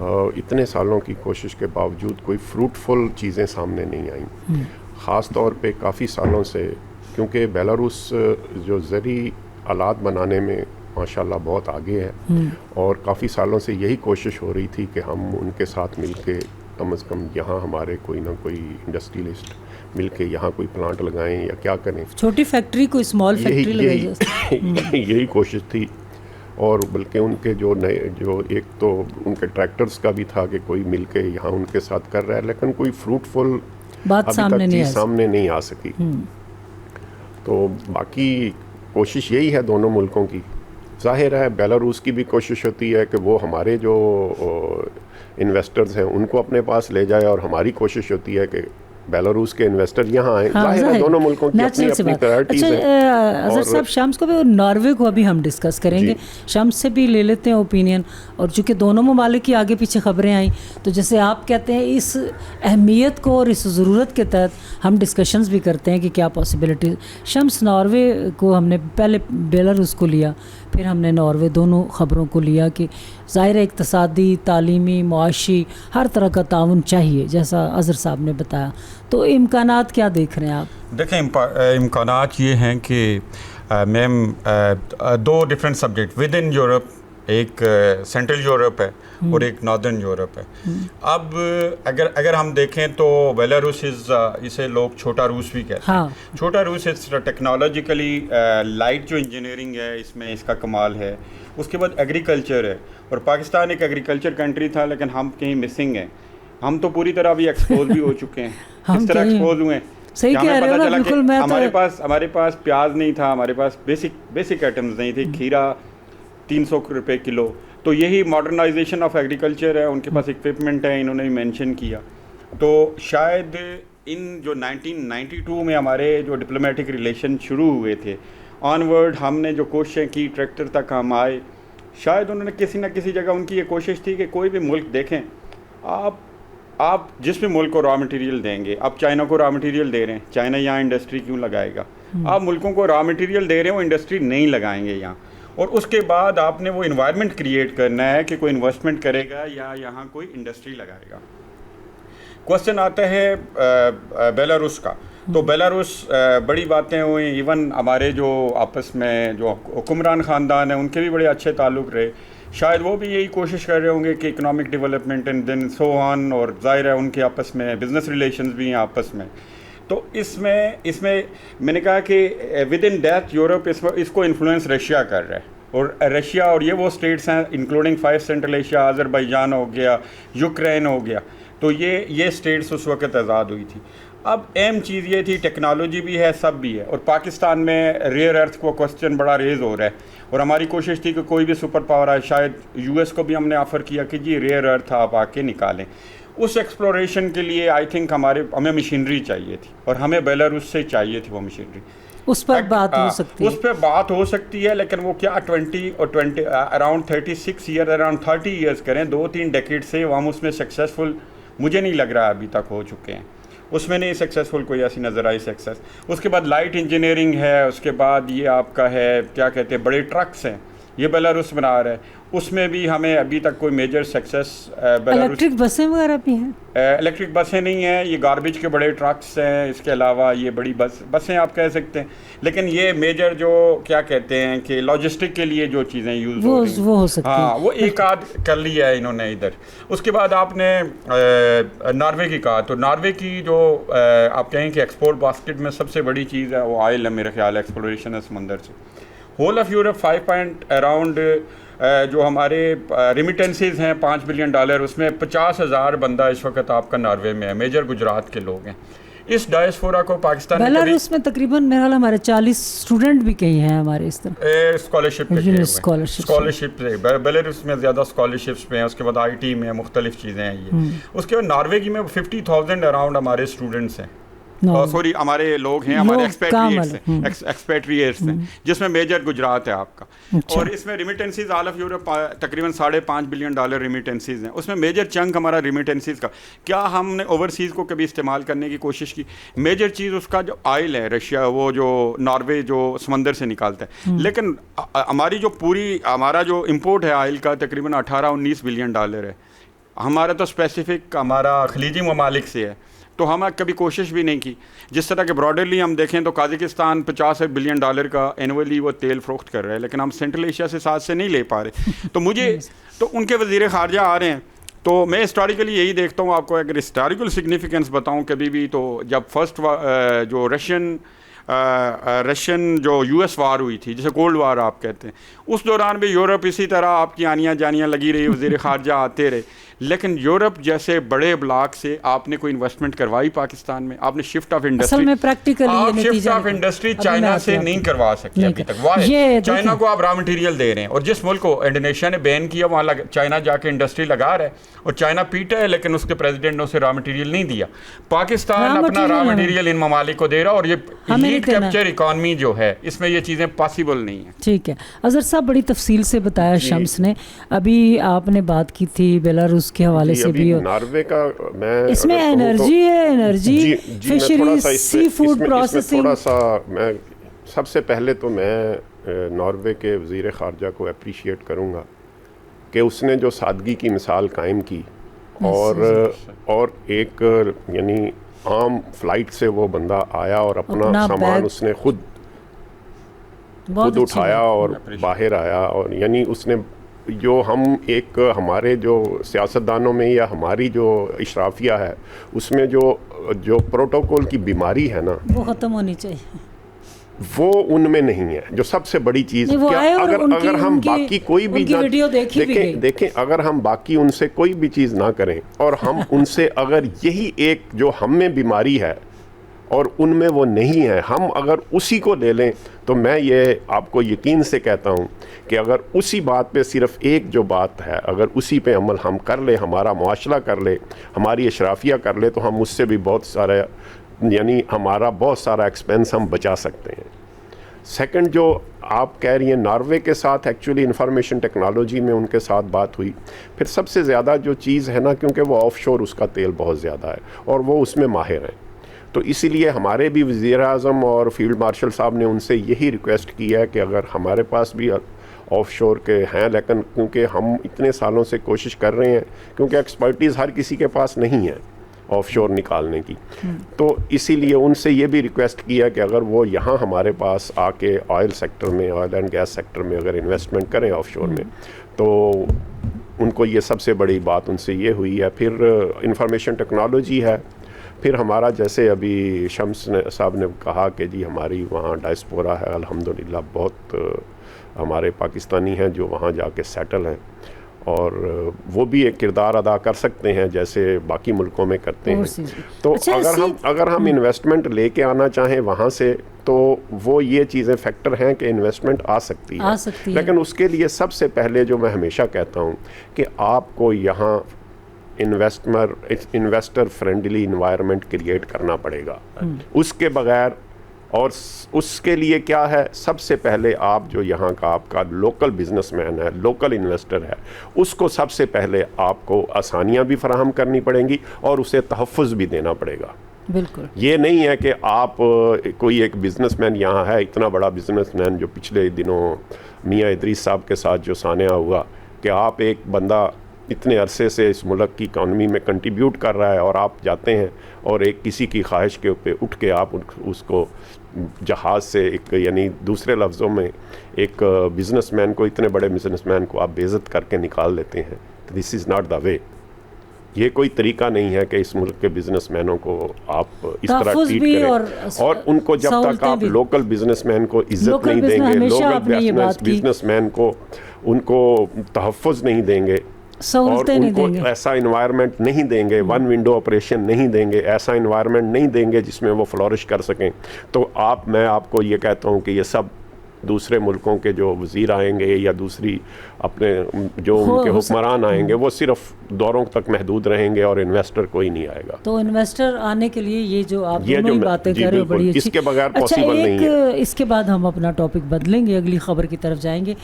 اتنے سالوں کی کوشش کے باوجود کوئی فروٹفل چیزیں سامنے نہیں آئیں. خاص طور پہ کافی سالوں سے، کیونکہ بیلاروس جو زرعی آلات بنانے میں ماشاءاللہ بہت آگے ہے، اور کافی سالوں سے یہی کوشش ہو رہی تھی کہ ہم ان کے ساتھ مل کے کم از کم یہاں ہمارے کوئی نہ کوئی انڈسٹریلسٹ مل کے یہاں کوئی پلانٹ لگائیں یا کیا کریں، چھوٹی فیکٹری کوئی اسمال فیکٹری لگائی. یہی کوشش تھی. اور بلکہ ان کے جو نئے جو ایک تو ان کے ٹریکٹرز کا بھی تھا کہ کوئی مل کے یہاں ان کے ساتھ کر رہا ہے، لیکن کوئی فروٹفل بات سامنے نہیں آ سکی. تو باقی کوشش یہی ہے دونوں ملکوں کی. ظاہر ہے بیلاروس کی بھی کوشش ہوتی ہے کہ وہ ہمارے جو انویسٹرز ہیں ان کو اپنے پاس لے جائے، اور ہماری کوشش ہوتی ہے کہ بیلاروس کے انویسٹر یہاں آئیں. ظاہر ہے دونوں ملکوں کی اپنی اپنی پرائرٹیز ہیں. اظہر صاحب شمس کو بھی، ناروے کو ابھی ہم ڈسکس کریں گے. شمس سے بھی لے لیتے ہیں اوپینین، اور چونکہ دونوں ممالک کی آگے پیچھے خبریں آئیں تو جیسے آپ کہتے ہیں اس اہمیت کو اور اس ضرورت کے تحت ہم ڈسکشنز بھی کرتے ہیں کہ کیا پاسبلٹیز. شمس، ناروے کو ہم نے پہلے بیلاروس کو لیا، پھر ہم نے ناروے، دونوں خبروں کو لیا کہ ظاہر اقتصادی، تعلیمی، معاشی ہر طرح کا تعاون چاہیے جیسا اظہر صاحب نے بتایا. تو امکانات کیا دیکھ رہے ہیں آپ؟ دیکھیں امکانات یہ ہیں کہ میم دو different subject within Europe, ایک سینٹرل یورپ ہے اور ایک ناردرن یورپ ہے. اب اگر ہم دیکھیں تو بیلاروس اسے لوگ چھوٹا روس بھی کہتے ہیں. چھوٹا روس ٹیکنالوجیکلی لائٹ جو انجینئرنگ ہے اس میں اس کا کمال ہے. اس کے بعد ایگریکلچر ہے، اور پاکستان ایک ایگریکلچر کنٹری تھا لیکن ہم کہیں مسنگ ہیں. ہم تو پوری طرح ابھی ایکسپوز بھی ہو چکے ہیں. کس طرح ایکسپوز ہوئے ہیں؟ صحیح کہہ رہے ہو. بالکل. میں ہمارے پاس پیاز نہیں تھا، ہمارے پاس بیسک آئٹمز نہیں تھی. کھیرا 300 روپے کلو. تو یہی ماڈرنائزیشن آف ایگریکلچر ہے. ان کے پاس اکوپمنٹ ہے، انہوں نے مینشن کیا. تو شاید ان جو 1992 میں ہمارے جو ڈپلومیٹک ریلیشن شروع ہوئے تھے، آن ورڈ ہم نے جو کوششیں کی ٹریکٹر تک ہم آئے. شاید انہوں نے کسی نہ کسی جگہ ان کی یہ کوشش تھی کہ کوئی بھی ملک دیکھیں، آپ جس بھی ملک کو را مٹیریل دیں گے، آپ چائنا کو را مٹیریل دے رہے ہیں، چائنا یہاں انڈسٹری کیوں لگائے گا؟ آپ ملکوں کو را مٹیریل دے رہے ہیں، وہ انڈسٹری نہیں لگائیں گے یہاں. اور اس کے بعد آپ نے وہ انوائرمنٹ کریٹ کرنا ہے کہ کوئی انویسٹمنٹ کرے گا یا یہاں کوئی انڈسٹری لگائے گا. کوشچن آتا ہے بیلاروس کا. تو بیلاروس بڑی باتیں ہوئیں. ایون ہمارے جو آپس میں جو حکمران خاندان ہیں ان کے بھی بڑے اچھے تعلق رہے. شاید وہ بھی یہی کوشش کر رہے ہوں گے کہ اکنامک ڈیولپمنٹ اینڈ دین سو آن، اور ظاہر ہے ان کے آپس میں بزنس ریلیشنز بھی ہیں آپس میں. تو اس میں میں نے کہا کہ ود ان ڈیتھ یورپ اس کو انفلوئنس رشیا کر رہا ہے. اور رشیا اور یہ وہ اسٹیٹس ہیں انکلوڈنگ 5 سینٹرل ایشیا، آذربائیجان ہو گیا، یوکرین ہو گیا. تو یہ اسٹیٹس اس وقت آزاد ہوئی تھی. اب اہم چیز یہ تھی ٹیکنالوجی بھی ہے، سب بھی ہے. اور پاکستان میں ریئر ارتھ کو کوسچن بڑا ریز ہو رہا ہے، اور ہماری کوشش تھی کہ کوئی بھی سپر پاور آئے. شاید یو ایس کو بھی ہم نے آفر کیا کہ جی ریئر ارتھ آپ آ کے نکالیں. اس ایکسپلوریشن کے لیے آئی تھنک ہمیں مشینری چاہیے تھی، اور ہمیں بیلاروس سے چاہیے تھی وہ مشینری. اس پر بات ہو سکتی ہے، اس پہ بات ہو سکتی ہے، لیکن وہ کیا 20 اراؤنڈ 36 ایئر، اراؤنڈ 30 ایئرس کریں، 2-3 ڈیکیڈ سے ہم اس میں سکسیزفل مجھے نہیں لگ رہا ابھی تک ہو چکے ہیں. اس میں نہیں سکسیزفل کوئی ایسی نظر آئی سکسیس. اس کے بعد لائٹ انجینئرنگ ہے. اس کے بعد یہ آپ کا ہے کیا کہتے ہیں بڑے ٹرکس ہیں، یہ بیلاروس بنا رہا ہے. اس میں بھی ہمیں ابھی تک کوئی میجر سکسیس الیکٹرک بسیں وغیرہ بھی ہیں. الیکٹرک بسیں نہیں ہیں، یہ گاربیج کے بڑے ٹرکس ہیں. اس کے علاوہ یہ بڑی بسیں آپ کہہ سکتے ہیں، لیکن یہ میجر جو کیا کہتے ہیں کہ لاجسٹک کے لیے جو چیزیں یوز وہ ہو سکتی ہیں. ہاں وہ ایک آدھ کر لیا ہے انہوں نے ادھر. اس کے بعد آپ نے ناروے کی کہا. تو ناروے کی جو آپ کہیں کہ ایکسپورٹ باسکٹ میں سب سے بڑی چیز ہے وہ آئل ہے میرے خیال ہے، ایکسپلوریشن ہے سمندر سے. ہول آف یورپ 5 اراؤنڈ جو ہمارے ریمیٹنسز ہیں $5 بلین، اس میں 50,000 بندہ اس وقت آپ کا ناروے میں ہے. میجر گجرات کے لوگ ہیں. اس ڈائسفورا کو پاکستان بیلاروس میں تقریباً میرا خیال ہمارے 40 اسٹوڈنٹ بھی کہیں ہیں ہمارے اس طرح اسکالرشپ سے. بیلاروس میں زیادہ اسکالرشپس میں ہیں. اس کے بعد آئی ٹی میں مختلف چیزیں ہیں یہ. اس کے بعد ناروے کی میں 50,000 اراؤنڈ ہمارے اسٹوڈنٹس ہیں. سوری ہمارے لوگ ہیں، ہمارے ایکسپیٹریٹس ہیں، جس میں میجر گجرات ہے آپ کا. اور اس میں ریمیٹنسز آل آف یورپ تقریباً $5.5 بلین ریمیٹنسز ہیں. اس میں میجر چنک ہمارا ریمیٹنسز کا. کیا ہم نے اوورسیز کو کبھی استعمال کرنے کی کوشش کی؟ میجر چیز اس کا جو آئل ہے، رشیا وہ جو ناروے جو سمندر سے نکالتا ہے. لیکن ہماری جو ہمارا جو امپورٹ ہے آئل کا تقریباً $18-19 بلین ہے. ہمارا تو اسپیسیفک ہمارا خلیجی ممالک سے ہے، تو ہم کبھی کوشش بھی نہیں کی. جس طرح کہ براڈرلی ہم دیکھیں تو قازقستان $50 بلین کا اینولی وہ تیل فروخت کر رہا ہے، لیکن ہم سینٹرل ایشیا سے ساتھ سے نہیں لے پا رہے. تو مجھے تو ان کے وزیر خارجہ آ رہے ہیں، تو میں ہسٹوریکلی یہی دیکھتا ہوں. آپ کو اگر ہسٹوریکل سگنیفیکنس بتاؤں کبھی بھی، تو جب فرسٹ جو رشین جو یو ایس وار ہوئی تھی، جسے کولڈ وار آپ کہتے ہیں، اس دوران بھی یورپ اسی طرح آپ کی آنیاں جانیاں لگی رہی، وزیر خارجہ آتے رہے. لیکن یورپ جیسے بڑے بلاک سے آپ نے کوئی انویسٹمنٹ کروائی پاکستان میں؟ آپ نے شفٹ آف انڈسٹری، اصل میں پریکٹیکلی یہ نتیجہ شفٹ آف انڈسٹری چائنا سے نہیں کروا سکتے ابھی تک. وائی؟ چائنا کو آپ را مٹیریل دے رہے ہیں، اور جس ملک کو انڈونیشیا نے بین کیا وہاں چائنا جا کے انڈسٹری لگا رہا ہے، اور چائنا پیٹا ہے لیکن اس کے پریزیڈنٹ نے اسے را مٹیریل نہیں دیا. پاکستان اپنا را مٹیریل ان ممالک کو دے رہا، اور یہ ہیٹ کیپچر اکانومی جو ہے اس میں یہ چیزیں پاسبل نہیں ہیں. ٹھیک ہے اظہر صاحب، بڑی تفصیل سے بتایا شمس نے. ابھی آپ نے بات کی تھی بیلاروس کے حوالے سے بھی، ناروے کا میں اس میں انرجی ہے، انرجی فشریز، سی فوڈ پروسیسنگ. تھوڑا سا میں سب سے پہلے تو میں ناروے کے وزیر خارجہ کو اپریشیٹ کروں گا کہ اس نے جو سادگی کی مثال قائم کی، اور ایک یعنی عام فلائٹ سے وہ بندہ آیا اور اپنا سامان اس نے خود اٹھایا اور باہر آیا. اور یعنی اس نے جو ہم ایک ہمارے جو سیاستدانوں میں یا ہماری جو اشرافیہ ہے اس میں جو پروٹوکول کی بیماری ہے نا، وہ ختم ہونی چاہیے. وہ ان میں نہیں ہے. جو سب سے بڑی چیز اگر ہم باقی کوئی بھی دیکھیں، اگر ہم باقی ان سے کوئی بھی چیز نہ کریں، اور ہم ان سے اگر یہی ایک جو ہم میں بیماری ہے اور ان میں وہ نہیں ہے، ہم اگر اسی کو لے لیں، تو میں یہ آپ کو یقین سے کہتا ہوں کہ اگر اسی بات پہ صرف ایک جو بات ہے، اگر اسی پہ عمل ہم کر لیں، ہمارا معاشرہ کر لے، ہماری اشرافیہ کر لے، تو ہم اس سے بھی بہت سارا، یعنی ہمارا بہت سارا ایکسپینس ہم بچا سکتے ہیں. سیکنڈ، جو آپ کہہ رہی ہیں ناروے کے ساتھ ایکچولی انفارمیشن ٹیکنالوجی میں ان کے ساتھ بات ہوئی. پھر سب سے زیادہ جو چیز ہے نا، کیونکہ وہ آف شور اس کا تیل بہت زیادہ ہے اور وہ اس میں ماہر ہیں، تو اسی لیے ہمارے بھی وزیر اعظم اور فیلڈ مارشل صاحب نے ان سے یہی ریکویسٹ کی ہے کہ اگر ہمارے پاس بھی آف شور کے ہیں، لیکن کیونکہ ہم اتنے سالوں سے کوشش کر رہے ہیں، کیونکہ ایکسپرٹیز ہر کسی کے پاس نہیں ہے آف شور نکالنے کی، تو اسی لیے ان سے یہ بھی ریکویسٹ کیا کہ اگر وہ یہاں ہمارے پاس آ کے آئل سیکٹر میں، آئل اینڈ گیس سیکٹر میں اگر انویسٹمنٹ کریں آف شور میں، تو ان کو یہ سب سے بڑی بات ان سے یہ ہوئی ہے. پھر انفارمیشن ٹیکنالوجی ہے. پھر ہمارا جیسے ابھی شمس صاحب نے کہا کہ جی ہماری وہاں ڈائسپورا ہے، الحمدللہ بہت ہمارے پاکستانی ہیں جو وہاں جا کے سیٹل ہیں، اور وہ بھی ایک کردار ادا کر سکتے ہیں جیسے باقی ملکوں میں کرتے ہیں. تو اگر ہم انویسٹمنٹ لے کے آنا چاہیں وہاں سے، تو وہ یہ چیزیں فیکٹر ہیں کہ انویسٹمنٹ آ سکتی ہے، لیکن اس کے لیے سب سے پہلے جو میں ہمیشہ کہتا ہوں کہ آپ کو یہاں انویسٹر فرینڈلی انوائرمنٹ کریٹ کرنا پڑے گا. اس کے بغیر، اور اس کے لیے کیا ہے، سب سے پہلے آپ جو یہاں کا آپ کا لوکل بزنس مین ہے، لوکل انویسٹر ہے، اس کو سب سے پہلے آپ کو آسانیاں بھی فراہم کرنی پڑیں گی اور اسے تحفظ بھی دینا پڑے گا. بالکل یہ نہیں ہے کہ آپ کوئی ایک بزنس مین یہاں ہے، اتنا بڑا بزنس مین جو پچھلے دنوں میاں ادریس صاحب کے ساتھ جو سانحہ ہوا، کہ آپ ایک بندہ اتنے عرصے سے اس ملک کی اکانومی میں کنٹریبیوٹ کر رہا ہے، اور آپ جاتے ہیں اور ایک کسی کی خواہش کے اوپر اٹھ کے آپ اس کو جہاز سے ایک، یعنی دوسرے لفظوں میں ایک بزنس مین کو، اتنے بڑے بزنس مین کو آپ بے عزت کر کے نکال لیتے ہیں. دس از ناٹ دا وے. یہ کوئی طریقہ نہیں ہے کہ اس ملک کے بزنس مینوں کو آپ اس طرح ٹریٹ کریں، اور ان کو جب تک آپ لوکل بزنس مین کو عزت نہیں دیں گے، لوکل بزنس مین کو ان کو تحفظ نہیں دیں گے، اور ان کو ایسا انوائرمنٹ نہیں دیں گے، ون ونڈو آپریشن نہیں دیں گے، ایسا انوائرمنٹ نہیں دیں گے جس میں وہ فلورش کر سکیں، تو میں آپ کو یہ کہتا ہوں کہ یہ سب دوسرے ملکوں کے جو وزیر آئیں گے یا دوسری اپنے جو ان کے حکمران آئیں گے، وہ صرف دوروں تک محدود رہیں گے اور انویسٹر کوئی نہیں آئے گا. تو انویسٹر آنے کے لیے یہ جو آپ دونوں باتیں کر رہے ہو بڑی اچھی. اس کے بغیر پاسبل نہیں ہے. اس کے بعد ہم اپنا ٹاپک بدلیں گے، اگلی خبر کی طرف جائیں گے.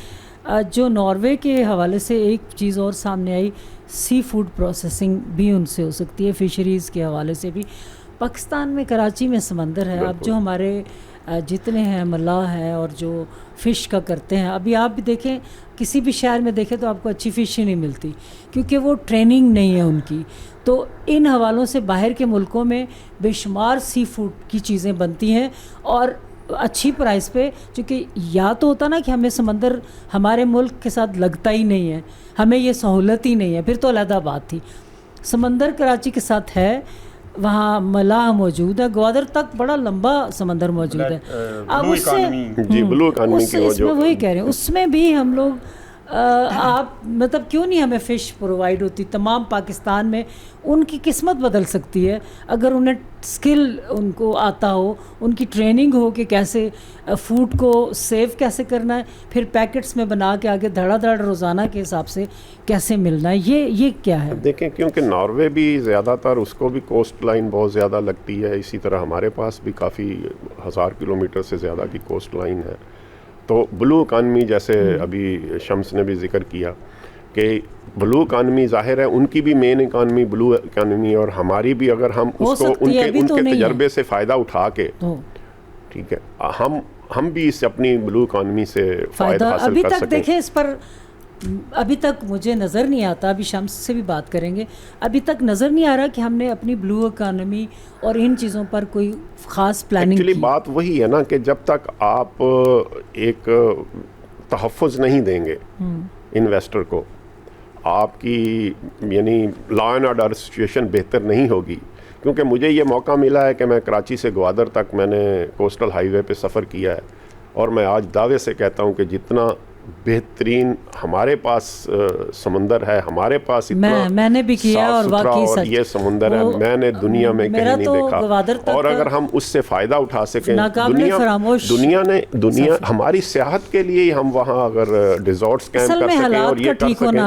جو ناروے کے حوالے سے ایک چیز اور سامنے آئی، سی فوڈ پروسیسنگ بھی ان سے ہو سکتی ہے، فشریز کے حوالے سے بھی. پاکستان میں کراچی میں سمندر ہے. اب جو ہمارے جتنے ہیں ملاح ہیں اور جو فش کا کرتے ہیں، ابھی آپ بھی دیکھیں کسی بھی شہر میں دیکھیں تو آپ کو اچھی فش ہی نہیں ملتی کیونکہ وہ ٹریننگ نہیں ہے ان کی. تو ان حوالوں سے باہر کے ملکوں میں بے شمار سی فوڈ کی چیزیں بنتی ہیں اور اچھی پرائز پہ، چونکہ یا تو ہوتا نا کہ ہمیں سمندر ہمارے ملک کے ساتھ لگتا ہی نہیں ہے، ہمیں یہ سہولت ہی نہیں ہے، پھر تو علیحدہ بات تھی. سمندر کراچی کے ساتھ ہے، وہاں ملاح موجود ہے، گوادر تک بڑا لمبا سمندر موجود ہے. اب اس سے جی بلو اکانومی کی اس میں وہی کہہ رہے ہیں، اس میں بھی ہم لوگ آپ مطلب کیوں نہیں ہمیں فش پرووائڈ ہوتی؟ تمام پاکستان میں ان کی قسمت بدل سکتی ہے اگر انہیں اسکل ان کو آتا ہو، ان کی ٹریننگ ہو کہ کیسے فوڈ کو سیو کیسے کرنا ہے، پھر پیکٹس میں بنا کے آگے دھڑا دھڑ روزانہ کے حساب سے کیسے ملنا ہے. یہ کیا ہے؟ دیکھیں کیونکہ ناروے بھی زیادہ تر اس کو بھی کوسٹ لائن بہت زیادہ لگتی ہے، اسی طرح ہمارے پاس بھی کافی 1000 کلومیٹر سے زیادہ کی کوسٹ لائن ہے. تو بلو اکانومی جیسے ابھی شمس نے بھی ذکر کیا کہ بلو اکانومی ظاہر ہے ان کی بھی مین اکانومی بلو اکانومی، اور ہماری بھی اگر ہم اس کو ان کے تجربے سے فائدہ اٹھا کے، ٹھیک ہے، ہم بھی اس اپنی بلو اکانومی سے فائدہ حاصل ابھی کر تک سکیں. دیکھیں اس پر ابھی تک مجھے نظر نہیں آتا، ابھی شمس سے بھی بات کریں گے، ابھی تک نظر نہیں آ رہا کہ ہم نے اپنی بلو اکانومی اور ان چیزوں پر کوئی خاص پلاننگ کی. بات وہی ہے نا کہ جب تک آپ ایک تحفظ نہیں دیں گے انویسٹر کو، آپ کی یعنی لا اینڈ آرڈر سچویشن بہتر نہیں ہوگی. کیونکہ مجھے یہ موقع ملا ہے کہ میں کراچی سے گوادر تک میں نے کوسٹل ہائی وے پہ سفر کیا ہے، اور میں آج دعوے سے کہتا ہوں کہ جتنا بہترین ہمارے پاس سمندر ہے، ہمارے پاس اتنا میں نے بھی کیا اور واقعی اور یہ سمندر ہے میں نے دنیا میں کہیں نہیں دیکھا. اور اگر ہم اس سے فائدہ اٹھا سکیں، دنیا ہماری سیاحت کے لیے ہم وہاں اگر ریزورٹس کیمپ کر سکیں اور یہ کر سکیں،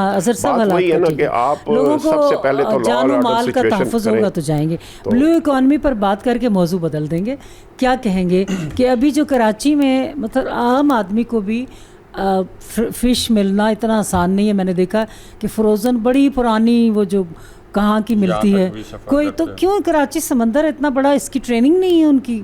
بات وہی ہے نا کہ آپ سب سے پہلے تو لا اینڈ آرڈر کا تحفظ ہوگا تو جائیں گے. بلو اکانومی پر بات کر کے موضوع بدل دیں گے. کیا کہیں گے کہ ابھی جو کراچی میں مطلب عام آدمی کو بھی فش ملنا اتنا آسان نہیں ہے. میں نے دیکھا کہ فروزن بڑی پرانی وہ جو کہاں کی ملتی ہے کوئی، تو کیوں کراچی سمندر اتنا بڑا، اس کی ٹریننگ نہیں ہے ان کی؟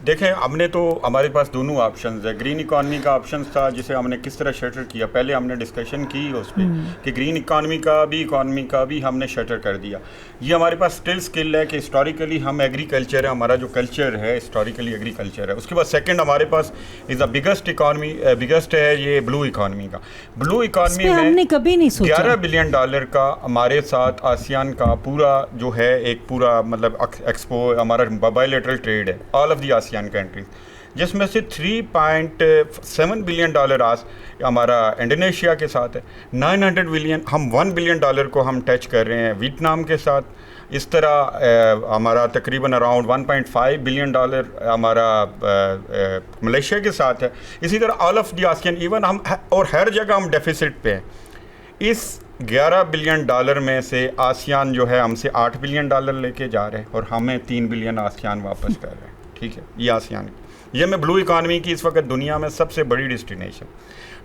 دیکھیں ہم نے تو ہمارے پاس دونوں آپشنز ہے. گرین اکانومی کا آپشنز تھا جسے ہم نے کس طرح شٹر کیا، پہلے ہم نے ڈسکشن کی اس پہ کہ گرین اکانومی کا بھی ہم نے شٹر کر دیا. یہ ہمارے پاس اسٹل اسکل ہے کہ ہسٹوریکلی ہم ایگریکلچر ہے، ہمارا جو کلچر ہے ہسٹوریکلی ایگریکلچر ہے. اس کے بعد سیکنڈ ہمارے پاس از دا بگسٹ ہے یہ بلو اکانومی کا. بلو اکانومی میں ہم نے کبھی نہیں سوچا $11 بلین کا ہمارے ساتھ آسیان کا پورا جو ہے ایک پورا مطلب ایکسپو ہمارا بائیلیٹرل ٹریڈ ہے all of the ASEAN countries, جس میں سے $3.7 بلین ہمارا انڈونیشیا کے ساتھ ہے. 900 بلین ہم $1 بلین کو ہم ٹچ کر رہے ہیں ویتنام کے ساتھ. اس طرح ہمارا تقریباً اراؤنڈ $1.5 بلین ہمارا ملیشیا کے ساتھ ہے. اسی طرح all of the ASEAN even ہم اور ہر جگہ ہم ڈیفیسٹ پہ ہیں. اس $11 بلین میں سے آسیان جو ہے ہم سے $8 بلین لے کے جا رہے ہیں اور ہمیں $3 بلین آسیان واپس کر رہے ہیں. ٹھیک ہے، یہ آسیان یہ میں بلو اکانومی کی اس وقت دنیا میں سب سے بڑی ڈیسٹینیشن.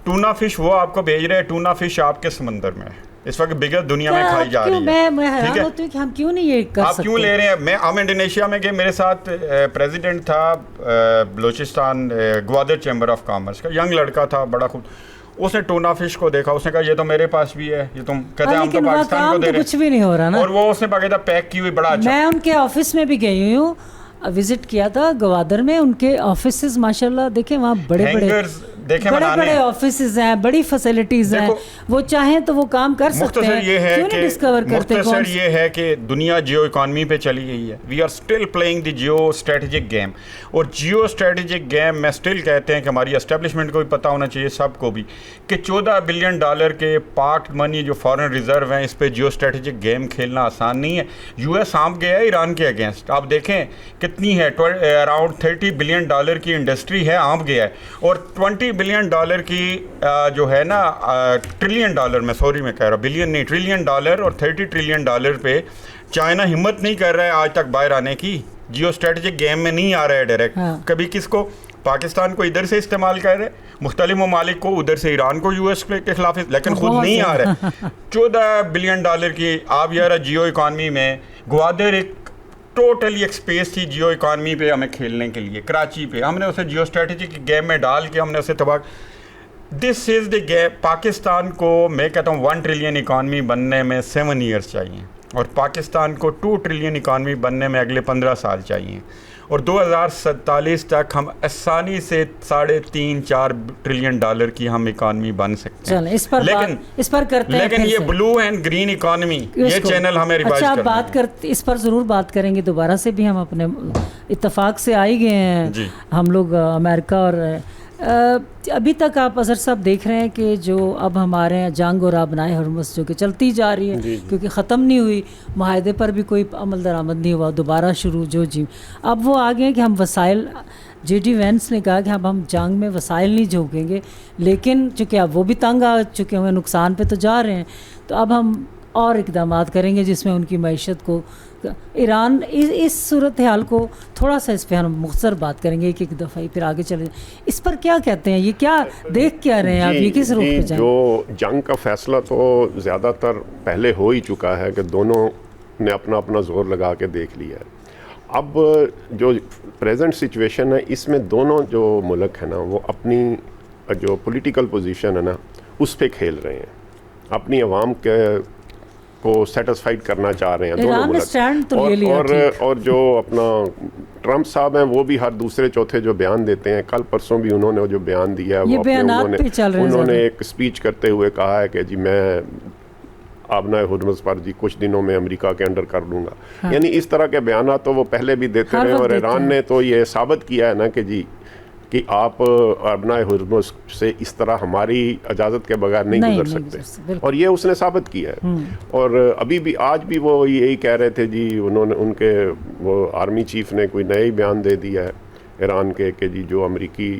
ٹونا فش وہ آپ کو بھیج رہے ہیں، ٹونا فش آپ کے سمندر میں اس وقت بگر دنیا میں کھائی جا رہی ہے. میں حیران ہوتی ہوں کہ ہم کیوں نہیں یہ کر سکتے. آپ کیوں لے رہے ہیں؟ ہم انڈونیشیا میں گئے، میرے ساتھ پریزیڈنٹ تھا Balochistan Gwadar chamber of commerce کا، ینگ لڑکا تھا بڑا خوب. اس نے ٹونا فش کو دیکھا، اس نے کہا یہ تو میرے پاس بھی ہے، یہ تم کہتے ہیں ہم تو پاکستان کو دے رہے ہیں، کچھ بھی نہیں ہو رہا نا. اور وہ اس نے باقاعدہ پیک کی ہوئی بڑا اچھا. میں ان کے آفس میں بھی گئی ہوں، وزٹ کیا تھا گوادر میں. ان کے آفیسز ماشاءاللہ دیکھیں وہاں بڑے بڑے آفیسز ہیں، بڑی فیسلٹیز ہیں، وہ چاہیں تو وہ کام کر سکتے ہیں. کیوں نہیں ڈسکور کرتے؟ مختصر یہ ہے کہ دنیا جیو اکانومی پہ چلی گئی ہے. We are still playing the geo strategic game. اور جیو اسٹریٹجک گیم میں اسٹل کہتے ہیں کہ ہماری اسٹیبلشمنٹ کو بھی پتہ ہونا چاہیے سب کو بھی کہ $14 بلین کے پارک منی جو فارن ریزرو ہیں اس پہ جیو اسٹریٹجک گیم کھیلنا آسان نہیں ہے. یو ایس ہانپ گیا ہے ایران کے اگینسٹ. آپ دیکھیں کتنی ہے، اراؤنڈ $30 بلین کی انڈسٹری ہے، ہانپ گیا ہے. اور $20 بلین کی جو ہے نا ٹریلین میں سوری میں کہہ رہا ہوں بلین نہیں، $1 ٹریلین اور $30 ٹریلین پہ چائنا ہمت نہیں کر رہا ہے آج تک باہر آنے کی. جیو اسٹریٹجک گیم میں نہیں آ رہا ہے ڈائریکٹ. کبھی کس کو پاکستان کو ادھر سے استعمال کر رہے، مختلف ممالک کو ادھر سے ایران کو یو ایس کے خلاف، لیکن خود نہیں آ رہے. $14 بلین کی آپ یار جیو اکانومی میں گوادر ایک ٹوٹلی ایک اسپیس تھی جیو اکانومی پہ ہمیں کھیلنے کے لیے, کراچی پہ. ہم نے اسے جیو اسٹریٹجی کے گیم میں ڈال کے ہم نے اسے تباہ. دس از دی گیم. پاکستان کو میں کہتا ہوں 1 ٹریلین اکانومی بننے میں 7 ایئرس چاہیے, اور پاکستان کو 2 ٹریلین اکانومی بننے میں اگلے 15 سال چاہیے, اور 2047 تک ہم آسانی سے 3.5-4 ٹریلین ڈالر کی ہم اکانومی بن سکتے ہیں. اس پر کرتے ہیں, لیکن یہ بلو اینڈ گرین اکانومی یہ چینل ہمیں ریوائز اچھا, آپ بات کرتے اس پر ضرور بات کریں گے دوبارہ سے بھی. ہم اپنے اتفاق سے آئی گئے ہیں ہم لوگ امریکہ, اور ابھی تک آپ اظہر صاحب دیکھ رہے ہیں کہ جو اب ہمارے ہیں جنگ اور آبنائے ہرمز جو کہ چلتی جا رہی ہے, کیونکہ ختم نہیں ہوئی, معاہدے پر بھی کوئی عمل درآمد نہیں ہوا, دوبارہ شروع اب وہ آگے ہیں کہ ہم وسائل, جے ڈی وینس نے کہا کہ اب ہم جنگ میں وسائل نہیں جھونکیں گے, لیکن چونکہ اب وہ بھی تنگ آ چکے ہوئے نقصان پہ تو جا رہے ہیں, تو اب ہم اور اقدامات کریں گے جس میں ان کی معیشت کو. ایران اس صورتحال کو تھوڑا سا اس پہ ہم مختصر بات کریں گے ایک دفعہ, پھر آگے چلیں. اس پر کیا کہتے ہیں, یہ کیا دیکھ کیا رہے ہیں آپ, یہ کس رخ پہ جائیں؟ جو جنگ کا فیصلہ تو زیادہ تر پہلے ہو ہی چکا ہے کہ دونوں نے اپنا اپنا زور لگا کے دیکھ لیا ہے. اب جو پریزنٹ سچویشن ہے اس میں دونوں جو ملک ہیں نا وہ اپنی جو پولیٹیکل پوزیشن ہے نا اس پہ کھیل رہے ہیں, اپنی عوام کے کو سیٹسفائیڈ کرنا چاہ رہے ہیں دونوں ملک. اور جو اپنا ٹرمپ صاحب ہیں وہ بھی ہر دوسرے چوتھے جو بیان دیتے ہیں, کل پرسوں بھی انہوں نے جو بیان دیا ہے انہوں نے ایک اسپیچ کرتے ہوئے کہا ہے کہ جی میں آبنائے ہرمز پر جی کچھ دنوں میں امریکہ کے انڈر کر لوں گا. یعنی اس طرح کے بیانات تو وہ پہلے بھی دیتے رہے, اور ایران نے تو یہ ثابت کیا ہے نا کہ جی کہ آپ آبنائے ہرمز سے اس طرح ہماری اجازت کے بغیر نہیں گزر سکتے, اور یہ اس نے ثابت کیا ہے. اور ابھی بھی آج بھی وہ یہی کہہ رہے تھے جی, انہوں نے ان کے وہ آرمی چیف نے کوئی نیا ہی بیان دے دیا ہے ایران کے کہ جی جو امریکی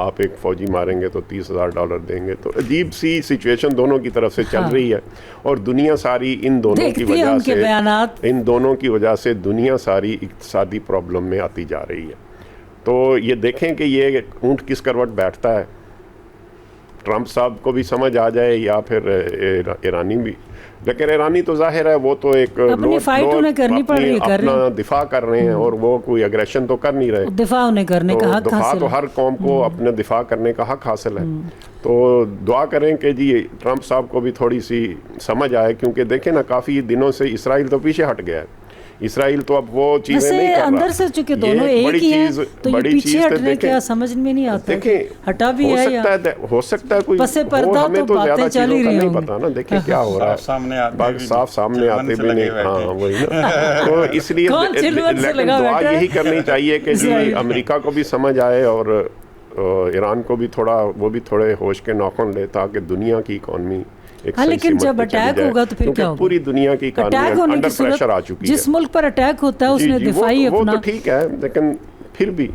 آپ ایک فوجی ماریں گے تو $30,000 دیں گے. تو عجیب سی سچویشن دونوں کی طرف سے چل رہی ہے, اور دنیا ساری ان دونوں کی وجہ سے دنیا ساری اقتصادی پرابلم میں آتی جا رہی ہے. تو یہ دیکھیں کہ یہ اونٹ کس کروٹ بیٹھتا ہے, ٹرمپ صاحب کو بھی سمجھ آ جائے یا پھر ایرانی بھی. لیکن ایرانی تو ظاہر ہے وہ تو ایک اپنا دفاع کر رہے ہیں, اور وہ کوئی اگریشن تو کر نہیں رہے. دفاع تو ہر قوم کو اپنے دفاع کرنے کا حق حاصل ہے. تو دعا کریں کہ جی ٹرمپ صاحب کو بھی تھوڑی سی سمجھ آئے, کیونکہ دیکھیں نا کافی دنوں سے اسرائیل تو پیچھے ہٹ گیا ہے. اسرائیل تو اب وہ چیزیں نہیں کر رہا. اندر سے چونکہ دونوں ایک ہی ہیں تو یہ پیچھے ہٹنے کیا سمجھ میں نہیں آتا. ہٹا بھی ہے یا ہو سکتا ہے کوئی پس پردہ تو باتیں چل ہی رہی ہیں, نہیں پتا نا. دیکھیں کیا ہو رہا ہے, صاف سامنے آتے بھی نہیں. ہاں وہی نا. تو اس لیے دعا یہی کرنی چاہیے کہ جی امریکہ کو بھی سمجھ آئے اور ایران کو بھی تھوڑا, وہ بھی تھوڑے ہوش کے ناخن لے, تاکہ دنیا کی اکانومی. لیکن جب اٹیک ہوگا تو پھر کیا ہوگا؟ پوری دنیا کی اکانومی انڈر پریشر آ چکی ہے. جس ملک پر اٹیک ہوتا ہے اس نے دفاعی اپنا, وہ تو ٹھیک ہے, لیکن پھر بھی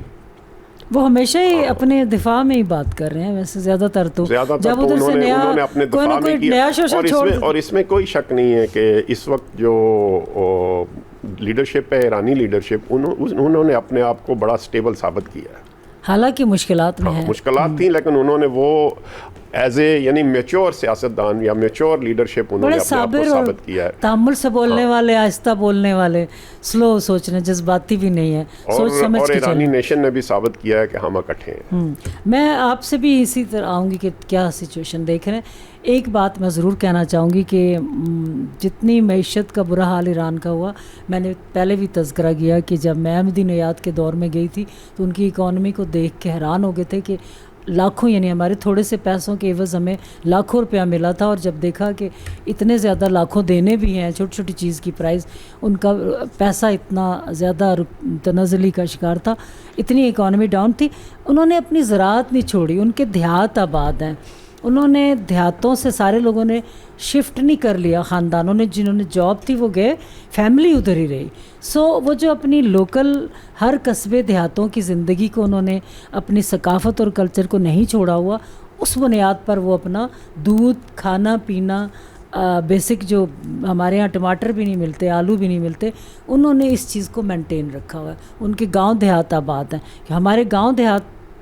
وہ ہمیشہ ہی اپنے دفاع میں ہی بات کر رہے ہیں. ویسے زیادہ تر تو جب ادھر سے نیا شوشن چھوڑ, اور اس میں کوئی شک نہیں ہے کہ اس وقت جو لیڈرشپ ہے ایرانی لیڈرشپ, انہوں نے اپنے آپ کو بڑا سٹیبل ثابت کیا ہے. حالانکہ مشکلات میں ہیں, مشکلات تھیں, لیکن انہوں نے وہ ایز اے یعنی میچور سیاستدان یا میچور لیڈرشپ انہوں نے اپنے آپ کو ثابت کیا ہے. تحمل سے بولنے والے, آہستہ بولنے والے, سلو سوچنے, جذباتی بھی نہیں ہے, سوچ سمجھ کے. اور ایرانی نیشن نے بھی ثابت کیا ہے کہ ہم اکٹھے ہیں. میں آپ سے بھی اسی طرح آؤں گی کہ کیا سچویشن دیکھ رہے ہیں. ایک بات میں ضرور کہنا چاہوں گی کہ جتنی معیشت کا برا حال ایران کا ہوا, میں نے پہلے بھی تذکرہ کیا کہ جب میں احمدی نژاد کے دور میں گئی تھی تو ان کی اکانومی کو دیکھ کے حیران ہو گئے تھے کہ لاکھوں, یعنی ہمارے تھوڑے سے پیسوں کے عوض ہمیں لاکھوں روپیہ ملا تھا, اور جب دیکھا کہ اتنے زیادہ لاکھوں دینے بھی ہیں, چھوٹی چھوٹی چیز کی پرائز, ان کا پیسہ اتنا زیادہ تنزلی کا شکار تھا, اتنی اکانومی ڈاؤن تھی. انہوں نے اپنی زراعت نہیں چھوڑی, ان کے دیہات آباد ہیں, انہوں نے دیہاتوں سے سارے لوگوں نے شفٹ نہیں کر لیا, خاندانوں نے جنہوں نے جاب تھی وہ گئے, فیملی ادھر ہی رہی. سو وہ جو اپنی لوکل ہر قصبے دیہاتوں کی زندگی کو انہوں نے اپنی ثقافت اور کلچر کو نہیں چھوڑا ہوا, اس بنیاد پر وہ اپنا دودھ, کھانا پینا, بیسک جو ہمارے ہاں ٹماٹر بھی نہیں ملتے, آلو بھی نہیں ملتے, انہوں نے اس چیز کو مینٹین رکھا ہوا ہے. ان کے گاؤں دیہات آباد ہیں. ہمارے گاؤں دیہات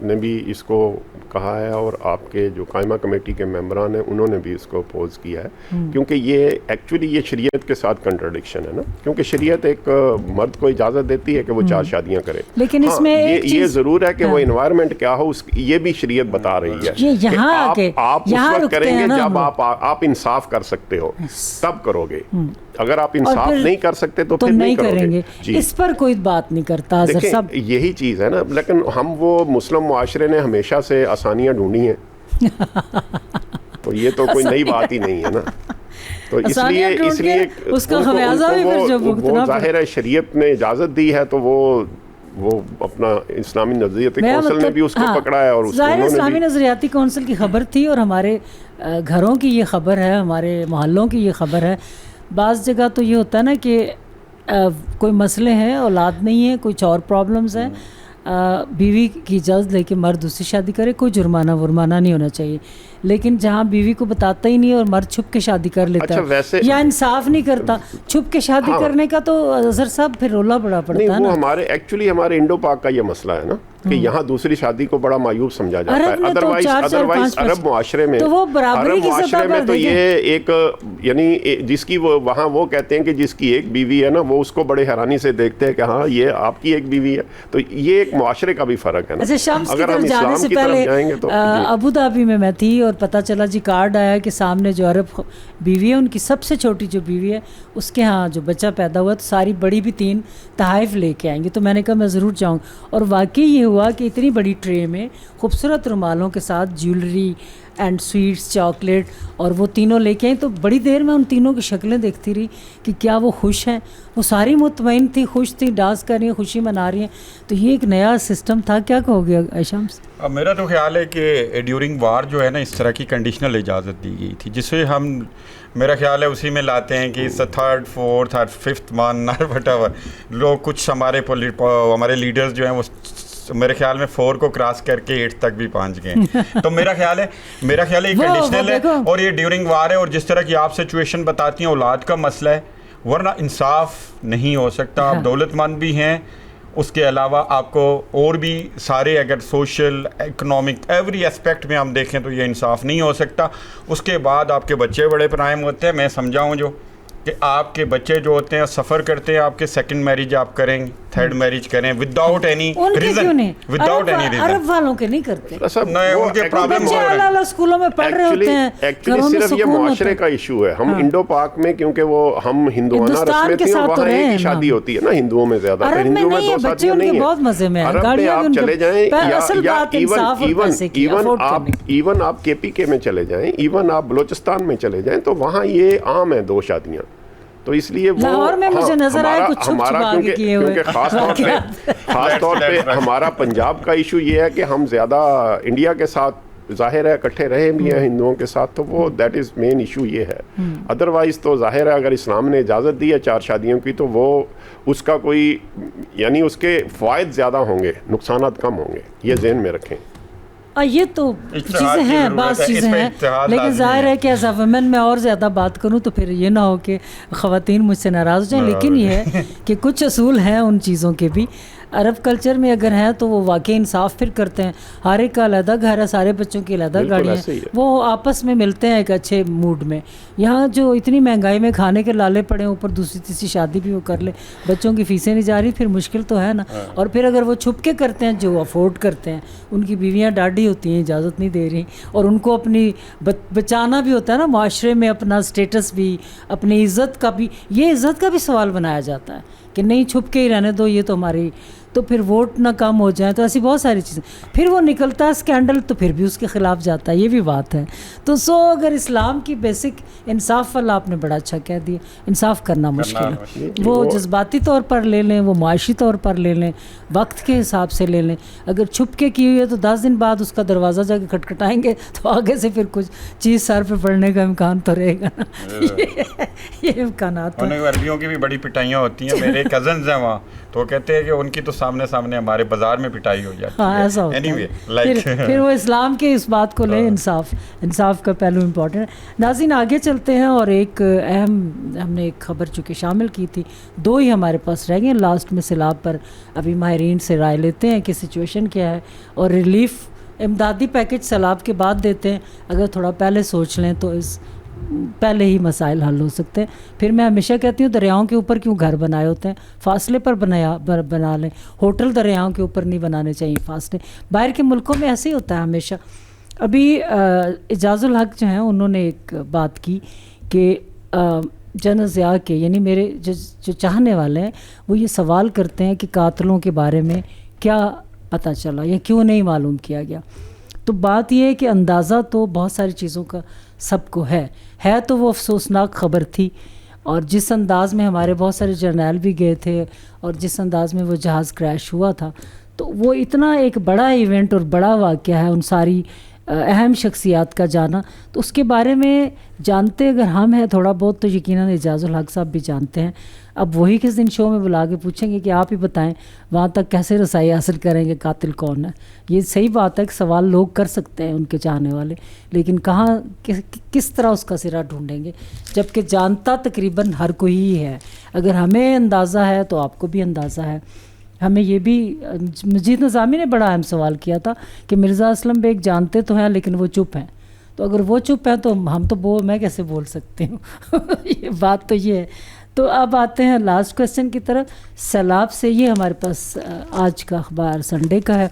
نے بھی اس کو کہا ہے اور آپ کے جو قائمہ کمیٹی کے ممبران ہیں انہوں نے بھی اس کو اپوز کیا ہے، کیونکہ یہ ایکچولی یہ شریعت کے ساتھ کنٹراڈکشن ہے نا، کیونکہ شریعت ایک مرد کو اجازت دیتی ہے کہ وہ 4 شادیاں کرے، لیکن اس میں یہ ضرور ہے کہ وہ انوائرمنٹ کیا ہو یہ بھی شریعت بتا رہی ہے کہ آپ اس وقت کریں گے جب آپ انصاف کر سکتے ہو تب کرو گے، اگر آپ انصاف نہیں کر سکتے تو پھر نہیں کریں گے۔ اس پر کوئی بات نہیں کرتا دیکھیں یہی چیز ہے نا، لیکن ہم وہ مسلم معاشرے نے ہمیشہ سے آسانیاں ڈھونڈی ہیں تو یہ تو کوئی نئی بات ہی نہیں ہے نا، تو اس لیے اس کا خمیازہ بھی پھر جو وہ ظاہر ہے شریعت نے اجازت دی ہے تو وہ اپنا اسلامی نظریاتی کونسل نے بھی اس کو پکڑا ہے اور ظاہر اسلامی نظریاتی کونسل کی خبر تھی اور ہمارے گھروں کی یہ خبر ہے، ہمارے محلوں کی یہ خبر ہے۔ بعض جگہ تو یہ ہوتا ہے نا کہ کوئی مسئلے ہیں، اولاد نہیں ہے، کچھ اور پرابلمز ہیں، بیوی کی اجازت لے کے مرد اس سے شادی کرے، کوئی جرمانہ ورمانہ نہیں ہونا چاہیے، لیکن جہاں بیوی کو بتاتا ہی نہیں اور مرد چھپ کے شادی کر لیتا ہے یا انصاف نہیں کرتا، چھپ کے شادی کرنے کا تو اظہر صاحب پھر رولا بڑا پڑتا ہے نا۔ ہمارے انڈو پاک کا یہ مسئلہ ہے نا کہ یہاں دوسری شادی کو بڑا معیوب سمجھا جاتا ہے، ادروائز عرب معاشرے میں تو یہ ایک یعنی جس کی وہاں وہ کہتے ہیں کہ جس کی ایک بیوی ہے نا وہ اس کو بڑے حیرانی سے دیکھتے ہیں کہ ہاں یہ آپ کی ایک بیوی ہے، تو یہ ایک معاشرے کا بھی فرق ہے نا۔ اگر ہم جانے سے پہلے ابو دھابی میں تھی اور پتہ چلا جی کارڈ آیا کہ سامنے جو عرب بیوی ہے ان کی سب سے چھوٹی جو بیوی ہے اس کے ہاں جو بچہ پیدا ہوا تو ساری بڑی بھی 3 تحائف لے کے آئیں گے، تو میں نے کہا میں ضرور جاؤں، اور واقعی یہ ہوا کہ اتنی بڑی ٹرے میں خوبصورت رومالوں کے ساتھ جیولری اینڈ سویٹس چاکلیٹ اور وہ تینوں لے کے آئیں، تو بڑی دیر میں ان تینوں کی شکلیں دیکھتی رہی کہ کیا وہ خوش ہیں، وہ ساری مطمئن تھی، خوش تھی، ڈانس کر رہی ہیں، خوشی منا رہی ہیں، تو یہ ایک نیا سسٹم تھا۔ کیا کہو گے عائشہ؟ اب میرا تو خیال ہے کہ ڈیورنگ وار جو ہے نا اس طرح کی کنڈیشنل اجازت دی گئی تھی، جس سے ہم میرا خیال ہے اسی میں لاتے ہیں کہ 3rd 4th اور 5th منتھ وٹ ایور لوگ کچھ ہمارے لیڈرز جو ہیں وہ میرے خیال میں 4 کو کراس کر کے 8 تک بھی پہنچ گئے، تو میرا خیال ہے یہ کنڈیشنل ہے اور یہ ڈیورنگ وار ہے، اور جس طرح کی آپ سچویشن بتاتی ہیں اولاد کا مسئلہ ہے، ورنہ انصاف نہیں ہو سکتا۔ آپ دولت مند بھی ہیں، اس کے علاوہ آپ کو اور بھی سارے اگر سوشل اکنامک ایوری اسپیکٹ میں ہم دیکھیں تو یہ انصاف نہیں ہو سکتا۔ اس کے بعد آپ کے بچے بڑے پرائم ہوتے ہیں، میں سمجھاؤں جو کہ آپ کے بچے جو ہوتے ہیں سفر کرتے ہیں، آپ کے 2nd میرج آپ کریں گے، 3rd میرج کریں وداؤٹ اینی ریزن، عرب والوں کے نہیں کرتے، ان کے پرابلم ہو رہے ہیں، اسکولوں میں پڑھ رہے ہوتے ہیں۔ ایکچولی صرف یہ معاشرے کا ایشو ہے، ہم انڈو پاک میں کیونکہ وہ ہم ہندوانہ رسمیں تھیں وہاں ایک ہی شادی ہوتی ہے نا ہندوؤں میں زیادہ، ہندوؤں میں 2 شادیاں نہیں ہیں۔ عرب میں آپ چلے جائیں یا ایون آپ KPK میں چلے جائیں، ایون آپ بلوچستان میں چلے جائیں تو وہاں یہ عام ہے 2 شادیاں، تو اس لیے لاہور میں مجھے نظر آئے کچھ ہمارا کیونکہ خاص طور پہ ہمارا پنجاب کا ایشو یہ ہے کہ ہم زیادہ انڈیا کے ساتھ ظاہر ہے اکٹھے رہے بھی ہیں ہندوؤں کے ساتھ، تو وہ دیٹ از مین ایشو یہ ہے۔ ادروائز تو ظاہر ہے اگر اسلام نے اجازت دی ہے 4 شادیوں کی تو وہ اس کا کوئی یعنی اس کے فوائد زیادہ ہوں گے، نقصانات کم ہوں گے، یہ ذہن میں رکھیں۔ یہ تو چیزیں ہیں، بعض چیزیں ہیں، لیکن ظاہر ہے کہ ایز اے ویمن میں اور زیادہ بات کروں تو پھر یہ نہ ہو کہ خواتین مجھ سے ناراض ہو جائیں، لیکن یہ ہے کہ کچھ اصول ہیں ان چیزوں کے بھی۔ عرب کلچر میں اگر ہیں تو وہ واقعی انصاف پھر کرتے ہیں، ہر ایک کا علیحدہ گھر ہے، سارے بچوں کی علیحدہ گاڑیاں ہیں، وہ آپس میں ملتے ہیں ایک اچھے موڈ میں۔ یہاں جو اتنی مہنگائی میں کھانے کے لالے پڑے اوپر دوسری تیسری شادی بھی وہ کر لے، بچوں کی فیسیں نہیں جا رہی، پھر مشکل تو ہے نا۔ اور پھر اگر وہ چھپ کے کرتے ہیں جو افورڈ کرتے ہیں، ان کی بیویاں ڈاڈی ہوتی ہیں، اجازت نہیں دے رہی، اور ان کو اپنی بچانا بھی ہوتا ہے نا معاشرے میں، اپنا اسٹیٹس بھی، اپنی عزت کا بھی، یہ عزت کا بھی سوال بنایا جاتا ہے کہ نہیں چھپ کے ہی رہنے دو، یہ تو ہماری، تو پھر ووٹ نہ کم ہو جائیں، تو ایسی بہت ساری چیزیں۔ پھر وہ نکلتا ہے اسکینڈل تو پھر بھی اس کے خلاف جاتا ہے، یہ بھی بات ہے۔ تو اگر اسلام کی بیسک انصاف والا آپ نے بڑا اچھا کہہ دیا، انصاف کرنا مشکل ہے، وہ جذباتی طور پر لے لیں، وہ معاشی طور پر لے لیں، وقت کے حساب سے لے لیں۔ اگر چھپ کے کی ہوئی ہے تو 10 دن بعد اس کا دروازہ جا کے کھٹکھٹائیں گے تو آگے سے پھر کچھ چیز سر پہ پڑنے کا امکان تو رہے گا نا، یہ امکانات ہیں۔ عربیوں کی بھی بڑی پٹائیاں ہوتی ہیں، میرے کزنز ہیں وہاں، تو کہتے ہیں کہ ان کی تو سامنے سامنے ہمارے بازار میں پٹائی ہو جاتی ہاں ہے. ایسا ہوتا Anyway, ہے. like پھر وہ اسلام کے اس بات کو لیں, انصاف کا پہلو امپورٹنٹ ہے. ناظرین آگے چلتے ہیں, اور ایک اہم ہم نے ایک خبر چونکہ شامل کی تھی, 2 ہی ہمارے پاس رہ گئے لاسٹ میں سیلاب پر. ابھی ماہرین سے رائے لیتے ہیں کہ سچویشن کیا ہے, اور ریلیف امدادی پیکج سیلاب کے بعد دیتے ہیں. اگر تھوڑا پہلے سوچ لیں تو اس پہلے ہی مسائل حل ہو سکتے ہیں. پھر میں ہمیشہ کہتی ہوں دریاؤں کے اوپر کیوں گھر بنائے ہوتے ہیں, فاصلے پر بنا لیں. ہوٹل دریاؤں کے اوپر نہیں بنانے چاہیے فاصلے. باہر کے ملکوں میں ایسے ہی ہوتا ہے ہمیشہ. ابھی اعجاز الحق جو ہیں انہوں نے ایک بات کی کہ جنرل ضیاء کے, یعنی میرے جو چاہنے والے ہیں وہ یہ سوال کرتے ہیں کہ قاتلوں کے بارے میں کیا پتہ چلا یا کیوں نہیں معلوم کیا گیا. تو بات یہ ہے کہ اندازہ تو بہت ساری چیزوں کا سب کو ہے تو وہ افسوسناک خبر تھی. اور جس انداز میں ہمارے بہت سارے جرنیل بھی گئے تھے, اور جس انداز میں وہ جہاز کریش ہوا تھا, تو وہ اتنا ایک بڑا ایونٹ اور بڑا واقعہ ہے, ان ساری اہم شخصیات کا جانا. تو اس کے بارے میں جانتے اگر ہم ہیں تھوڑا بہت, تو یقیناً اعجاز الحق صاحب بھی جانتے ہیں. اب وہی کس دن شو میں بلا کے پوچھیں گے کہ آپ ہی بتائیں وہاں تک کیسے رسائی حاصل کریں گے, قاتل کون ہے. یہ صحیح بات ہے کہ سوال لوگ کر سکتے ہیں ان کے چاہنے والے, لیکن کہاں کس طرح اس کا سرا ڈھونڈیں گے, جب کہ جانتا تقریباً ہر کوئی ہی ہے. اگر ہمیں اندازہ ہے تو آپ کو بھی اندازہ ہے. ہمیں یہ بھی مجید نظامی نے بڑا اہم سوال کیا تھا کہ مرزا اسلم بیگ جانتے تو ہیں لیکن وہ چپ ہیں. تو اگر وہ چپ ہیں تو ہم تو میں کیسے بول سکتی ہوں یہ بات تو یہ ہے. تو اب آتے ہیں لاسٹ کویسچن کی طرف. سیلاب سے یہ ہمارے پاس آج کا اخبار سنڈے کا ہے.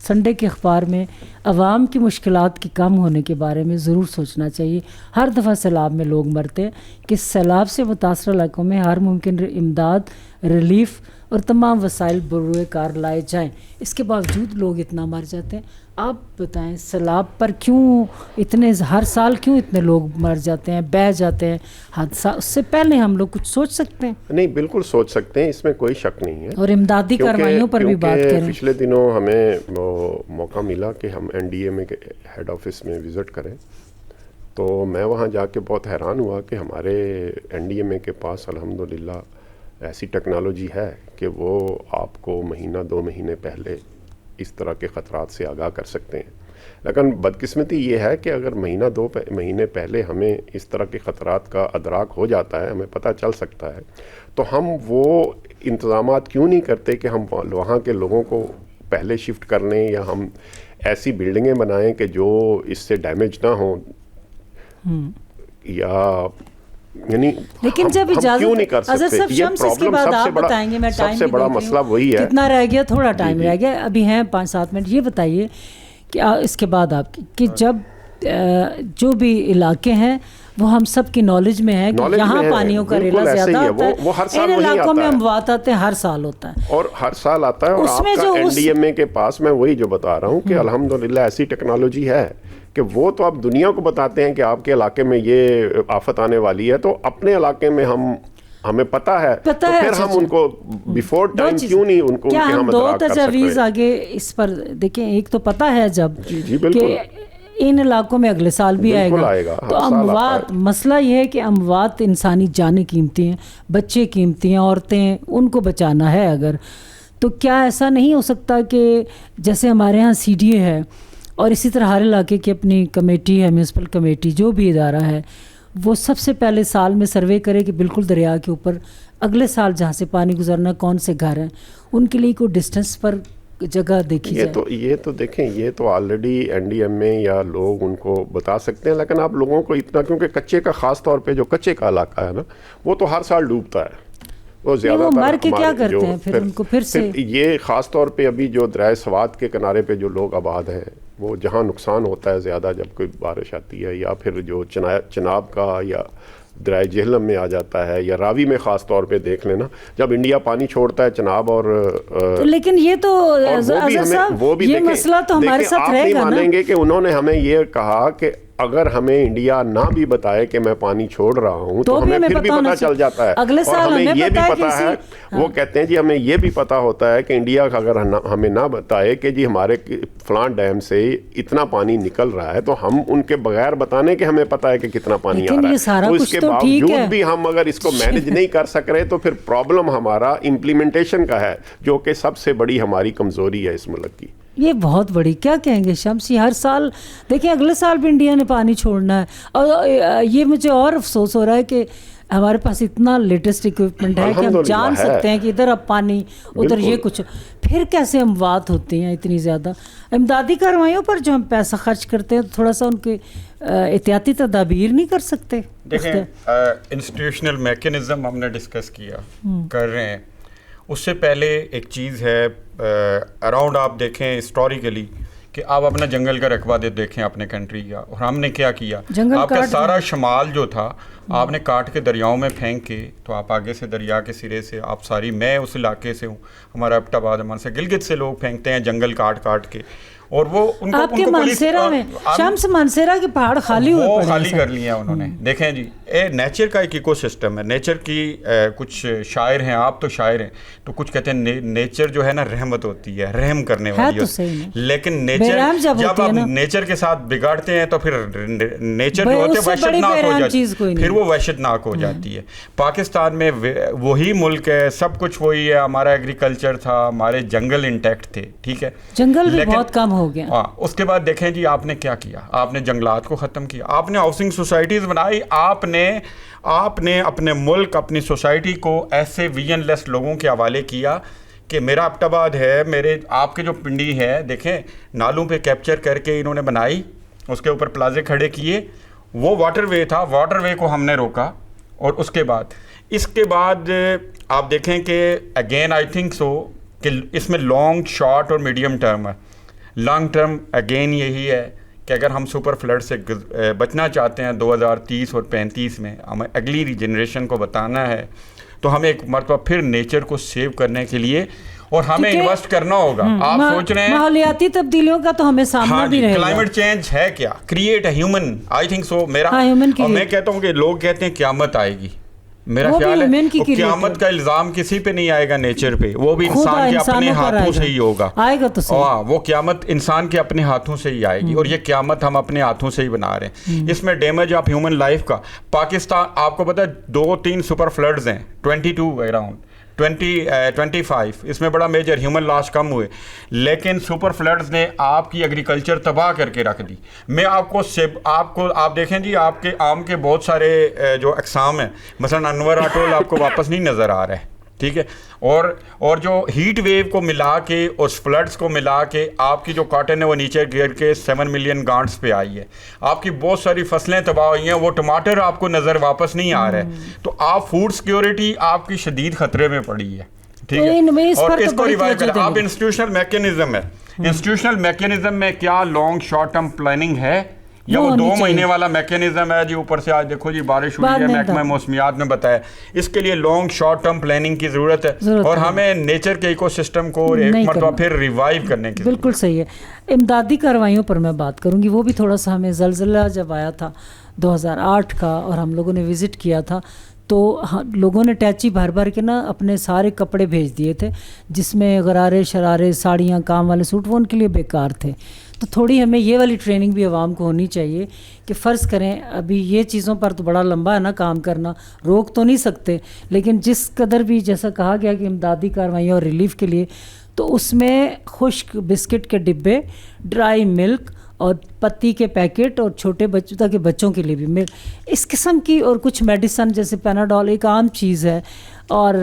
سنڈے کے اخبار میں عوام کی مشکلات کی کم ہونے کے بارے میں ضرور سوچنا چاہیے. ہر دفعہ سیلاب میں لوگ مرتے ہیں کہ سیلاب سے متاثرہ علاقوں میں ہر ممکن امداد, ریلیف اور تمام وسائل بروئے کار لائے جائیں. اس کے باوجود لوگ اتنا مر جاتے ہیں. آپ بتائیں سیلاب پر کیوں اتنے, ہر سال کیوں اتنے لوگ مر جاتے ہیں, بہہ جاتے ہیں حادثہ. اس سے پہلے ہم لوگ کچھ سوچ سکتے ہیں؟ نہیں, بالکل سوچ سکتے ہیں, اس میں کوئی شک نہیں ہے. اور امدادی کارروائیوں پر بھی بات کریں. پچھلے دنوں ہمیں وہ موقع ملا کہ ہم NDMA کے ہیڈ آفس میں وزٹ کریں, تو میں وہاں جا کے بہت حیران ہوا کہ ہمارے NDMA کے پاس الحمدللہ ایسی ٹیکنالوجی ہے کہ وہ آپ کو مہینہ 2 مہینے پہلے اس طرح کے خطرات سے آگاہ کر سکتے ہیں. لیکن بدقسمتی یہ ہے کہ اگر مہینہ 2 مہینے پہلے ہمیں اس طرح کے خطرات کا ادراک ہو جاتا ہے, ہمیں پتہ چل سکتا ہے, تو ہم وہ انتظامات کیوں نہیں کرتے کہ ہم وہاں کے لوگوں کو پہلے شفٹ کر لیں, یا ہم ایسی بلڈنگیں بنائیں کہ جو اس سے ڈیمیج نہ ہوں, یا یعنی لیکن جب کیوں نہیں کر سکتے. یہ پرابلم سب سے بڑا مسئلہ وہی ہے. کتنا رہ گیا, تھوڑا ٹائم رہ گیا, ابھی ہیں 5-7 منٹ. یہ بتائیے کہ اس کے بعد آپ کی کہ جب جو بھی علاقے ہیں وہ ہم سب کی نالج میں ہے کہ یہاں پانیوں کا ریلا زیادہ آتا ہے, ان علاقوں میں اموات آتے ہیں, ہر سال ہوتا ہے, اور ہر سال آتا ہے. اور آپ کا NDMA کے پاس میں وہی جو بتا رہا ہوں کہ الحمدللہ ایسی ٹیکنالوجی ہے کہ وہ تو آپ دنیا کو بتاتے ہیں کہ آپ کے علاقے میں یہ آفت آنے والی ہے, تو اپنے علاقے میں ہمیں پتہ ہے, تو پھر ہم ان کو بیفور ٹائم کیوں نہیں ان کو کیا ہم 2 تجاویز آگے اس پر دیکھیں. ایک تو پتہ ہے جب کہ ان علاقوں میں اگلے سال بھی آئے گا, تو اموات, مسئلہ یہ ہے کہ اموات انسانی جانیں قیمتی ہیں, بچے قیمتی ہیں, عورتیں, ان کو بچانا ہے اگر, تو کیا ایسا نہیں ہو سکتا کہ جیسے ہمارے ہاں CDA ہے اور اسی طرح ہر علاقے کی اپنی کمیٹی ہے, میونسپل کمیٹی, جو بھی ادارہ ہے, وہ سب سے پہلے سال میں سروے کرے کہ بالکل دریا کے اوپر اگلے سال جہاں سے پانی گزرنا کون سے گھر ہیں, ان کے لیے کوئی ڈسٹینس پر جگہ دیکھی جائے. یہ تو دیکھیں, یہ تو آلریڈی NDMA یا لوگ ان کو بتا سکتے ہیں, لیکن آپ لوگوں کو اتنا, کیونکہ کچے کا خاص طور پہ جو کچے کا علاقہ ہے نا, وہ تو ہر سال ڈوبتا ہے. وہ زیادہ مر کے کیا کرتے ہیں پھر ان کو پھر سے. یہ خاص طور پہ ابھی جو دریائے سوات کے کنارے پہ جو لوگ آباد ہیں, وہ جہاں نقصان ہوتا ہے زیادہ جب کوئی بارش آتی ہے, یا پھر جو چناب کا یا درائے جہلم میں آ جاتا ہے, یا راوی میں خاص طور پہ دیکھ لینا جب انڈیا پانی چھوڑتا ہے چناب اور لیکن یہ تو وہ بھی یہ مسئلہ تو ہمارے ساتھ رہے گا نا. مانیں گے کہ انہوں نے ہمیں یہ کہا کہ اگر ہمیں انڈیا نہ بھی بتائے کہ میں پانی چھوڑ رہا ہوں تو ہمیں پھر بھی پتہ چل جاتا ہے. اگلے اور سال ہمیں یہ بھی پتہ ہے, وہ کہتے ہیں جی ہمیں یہ بھی پتہ ہوتا ہے کہ انڈیا اگر ہمیں نہ بتائے کہ جی ہمارے فلاں ڈیم سے اتنا پانی نکل رہا ہے, تو ہم ان کے بغیر بتانے کہ ہمیں پتہ ہے کہ کتنا پانی آ رہا ہے, تو اس کے باوجود بھی ہم اگر اس کو مینج نہیں کر سک رہے تو پھر پرابلم ہمارا امپلیمنٹیشن کا ہے, جو کہ سب سے بڑی ہماری کمزوری ہے اس ملک کی. یہ بہت بڑی, کیا کہیں گے شمسی, ہر سال دیکھیں اگلے سال بھی انڈیا نے پانی چھوڑنا ہے, اور یہ مجھے اور افسوس ہو رہا ہے کہ ہمارے پاس اتنا لیٹسٹ اکوپمنٹ ہے کہ ہم جان سکتے ہیں کہ ادھر اب پانی, ادھر یہ کچھ, پھر کیسے اموات ہوتی ہیں اتنی زیادہ. امدادی کارروائیوں پر جو ہم پیسہ خرچ کرتے ہیں تھوڑا سا ان کے احتیاطی تدابیر نہیں کر سکتے. دیکھیں انسٹیٹیوشنل میکینزم ہم نے ڈسکس کیا, کر رہے ہیں. اس سے پہلے ایک چیز ہے, اراؤنڈ آپ دیکھیں ہسٹوریکلی کہ آپ اپنا جنگل کا رقبہ دیکھیں اپنے کنٹری کا, اور ہم نے کیا کیا, آپ کا سارا شمال جو تھا آپ نے کاٹ کے دریاؤں میں پھینک کے, تو آپ آگے سے دریا کے سرے سے آپ ساری, میں اس علاقے سے ہوں, ہمارا ایبٹ آباد امن سے گلگت سے لوگ پھینکتے ہیں جنگل کاٹ کاٹ کے, اور وہ ان کو آپ کے مانسیرا میں شمس مانسیرا کے پہاڑ خالی ہوئے پڑے ہیں, خالی کر لیے ہیں انہوں نے. دیکھیں جی نیچر کا ایک ایکو سسٹم ہے, نیچر کی کچھ شاعر ہیں, آپ تو شاعر ہیں, تو کچھ کہتے ہیں نیچر جو ہے نا رحمت ہوتی ہے, رحم کرنے والی ہوتی ہے, لیکن نیچر جب آپ نیچر کے ساتھ بگاڑتے ہیں تو پھر نیچر جو ہوتے ہیں وحشت ناک ہو جاتی ہے, پھر وہ وحشت ناک ہو جاتی ہے. پاکستان میں وہی ملک ہے, سب کچھ وہی ہے, ہمارا ایگریکلچر تھا, ہمارے جنگل انٹیکٹ تھے, ٹھیک ہے, جنگل بھی بہت کم ہو گیا. ہاں, اس کے بعد دیکھیں جی آپ نے کیا کیا, آپ نے جنگلات کو ختم کیا, آپ نے ہاؤسنگ سوسائٹیز بنائی, آپ نے اپنے ملک, اپنی سوسائٹی کو ایسے ویژن لیس لوگوں کے حوالے کیا کہ میرا ایبٹ آباد ہے, آپ کے جو پنڈی ہے دیکھیں نالوں پہ کیپچر کر کے انہوں نے بنائی, اس کے اوپر پلازے کھڑے کیے, وہ واٹر وے تھا, واٹر وے کو ہم نے روکا. اور اس کے بعد آپ دیکھیں کہ اگین آئی تھنک سو کہ اس میں لانگ, شارٹ اور میڈیم ٹرم ہے. لانگ ٹرم اگین یہی ہے کہ اگر ہم سپر فلڈ سے بچنا چاہتے ہیں 2030 اور 35 میں, ہمیں اگلی جنریشن کو بتانا ہے, تو ہمیں ایک مرتبہ پھر نیچر کو سیو کرنے کے لیے اور ہمیں انویسٹ کرنا ہوگا. آپ سوچ رہے ہیں ماحولیاتی تبدیلیوں کا تو ہمیں سامنا بھی رہے گا. کلائمیٹ چینج ہے کیا, create a human, I think so میرا, اور میں کہتا ہوں کہ لوگ کہتے ہیں قیامت آئے گی, میرا خیال ہے قیامت کا الزام کسی پہ نہیں آئے گا نیچر پہ, وہ بھی انسان کے اپنے ہاتھوں سے ہی ہوگا, آئے گا تو صحیح. وہ قیامت انسان کے اپنے ہاتھوں سے ہی آئے گی, اور یہ قیامت ہم اپنے ہاتھوں سے ہی بنا رہے ہیں. اس میں ڈیمیج آف ہیومن لائف کا, پاکستان آپ کو پتا ہے 2-3 سپر فلڈز ہیں, 22 اراؤنڈ 25, اس میں بڑا میجر ہیومن لاس کم ہوئے, لیکن سپر فلڈز نے آپ کی ایگریکلچر تباہ کر کے رکھ دی. میں آپ دیکھیں جی آپ کے آم کے بہت سارے جو اقسام ہیں, مثلا انور اٹول آپ کو واپس نہیں نظر آ رہا ہے, ٹھیک ہے, اور جو ہیٹ ویو کو ملا کے اور فلڈز کو ملا کے آپ کی جو کاٹن ہے وہ نیچے گر کے 7 ملین گانٹس پہ آئی ہے, آپ کی بہت ساری فصلیں تباہ ہوئی ہیں, وہ ٹماٹر آپ کو نظر واپس نہیں آ رہے, تو آپ فوڈ سیکیورٹی آپ کی شدید خطرے میں پڑی ہے, ٹھیک ہے. اور اس کو ریوائو کریں, آپ انسٹیٹیوشنل میکینزم ہے, انسٹیٹیوشنل میکینزم میں کیا لانگ شارٹ ٹرم پلاننگ ہے, یا وہ 2 مہینے والا میکینزم ہے جی, اوپر سے آج دیکھو جی بارش ہوئی ہے, محکمہ موسمیات نے بتایا, اس کے لیے لانگ شارٹ ٹرم پلاننگ کی ضرورت ہے, اور ہمیں نیچر کے ایکو سسٹم کو ایک مرتبہ پھر ریوائیو کرنے کی. بالکل صحیح ہے. امدادی کارروائیوں پر میں بات کروں گی, وہ بھی تھوڑا سا ہمیں زلزلہ جب آیا تھا 2008 کا اور ہم لوگوں نے وزٹ کیا تھا, تو لوگوں نے ٹیچی بھر بھر کے نا اپنے سارے کپڑے بھیج دیے تھے, جس میں غرارے شرارے ساڑیاں کام والے سوٹ, وہ ان کے لیے بیکار تھے. تو تھوڑی ہمیں یہ والی ٹریننگ بھی عوام کو ہونی چاہیے کہ فرض کریں ابھی یہ چیزوں پر تو بڑا لمبا ہے نا کام کرنا, روک تو نہیں سکتے, لیکن جس قدر بھی جیسا کہا گیا کہ امدادی کارروائیوں اور ریلیف کے لیے, تو اس میں خشک بسکٹ کے ڈبے, ڈرائی ملک اور پتی کے پیکٹ, اور چھوٹے بچوں تک بچوں کے لیے بھی اس قسم کی, اور کچھ میڈیسن جیسے پیناڈول ایک عام چیز ہے, اور